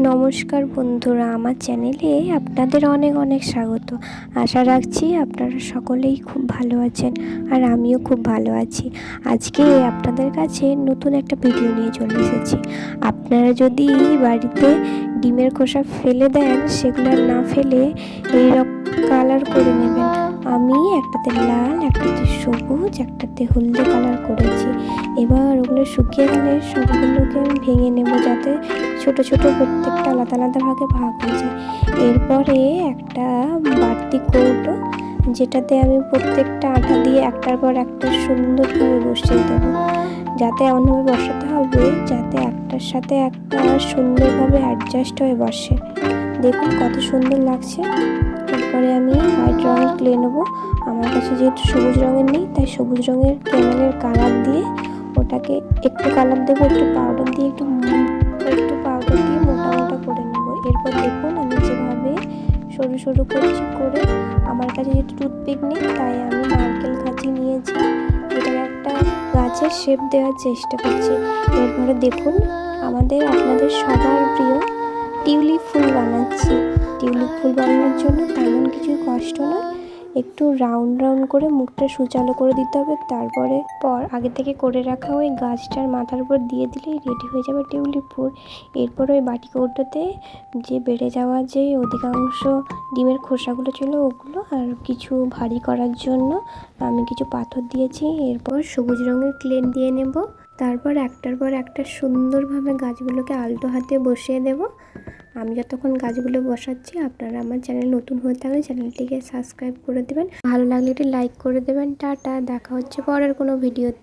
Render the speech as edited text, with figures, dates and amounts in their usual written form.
নমস্কার বন্ধুরা, আমার চ্যানেলে আপনাদের অনেক অনেক স্বাগত। আশা রাখছি আপনারা সকলেই খুব ভালো আছেন আর আমিও খুব ভালো আছি। আজকে আপনাদের কাছে নতুন একটা ভিডিও নিয়ে চলে এসেছি। আপনারা যদি বাড়িতে ডিমের খোসা ফেলে দেন, সেগুলো না ফেলে এইরকম কালার করে নেবেন। আমি একটাতে লাল, একটাতে সবুজ, একটাতে হলদে কালার করেছি। এবার ওগুলো শুকিয়ে গেলে সবগুলোকে আমি ভেঙে নেব, যাতে ছোট ছোট প্রত্যেকটা আলাদা আলাদা ভাগে ভাগ হয়ে যায়। এরপরে একটা বাড়তি কৌটো, যেটাতে আমি প্রত্যেকটা আঠা দিয়ে একটার পর একটা সুন্দরভাবে বসিয়ে দেবো। যাতে এমনভাবে বসাতে হবে যাতে একটার সাথে একটা সুন্দরভাবে অ্যাডজাস্ট হয়ে বসে। দেখুন কত সুন্দর লাগছে। এরপরে আমি হোয়াইট রঙের ক্লে নেবো। আমার কাছে যেহেতু সবুজ রঙের নেই, তাই সবুজ রঙের ক্যামেলের কালার দিয়ে ওটাকে একটু কালার দেবো, একটু পাউডার দিয়ে মোটা মোটা করে নেবো। এরপর দেখুন আমি যেভাবে সরু সরু করছি, করে আমার কাছে যেহেতু টুথপিক নেই, তাই আমি নারকেল কাঁচি নিয়েছি, এটার একটা গাছের শেপ দেওয়ার চেষ্টা করছি। এরপরে দেখুন আপনাদের সবার প্রিয় টিউলিপ ফুল বানাচ্ছি। টিউলিপ ফুল বানানোর জন্য তেমন কিছুই কষ্ট নয়, একটু রাউন্ড রাউন্ড করে মুখটা সুচালো করে দিতে হবে। তারপরে আগে থেকে করে রাখা ওই গাছটার মাথার উপর দিয়ে দিলেই রেডি হয়ে যাবে টিউলিপ ফুল। এরপর ওই বাটি কৌটোতে যে বেড়ে যাওয়া যে অধিকাংশ ডিমের খোসাগুলো ছিল ওগুলো, আর কিছু ভারী করার জন্য আমি কিছু পাথর দিয়েছি। এরপর সবুজ রঙের ক্লে দিয়ে নেব। তারপর একটার পর একটা সুন্দরভাবে গাছগুলোকে আলতো হাতে বসিয়ে দেব। আমি যতক্ষণ গাছগুলো বসাচ্ছি, আপনারা আমার চ্যানেল নতুন হয়ে থাকলে চ্যানেলটিকে সাবস্ক্রাইব করে দেবেন, ভালো লাগলে একটি লাইক করে দেবেন। টাটা, দেখা হচ্ছে পরের কোনো ভিডিওতে।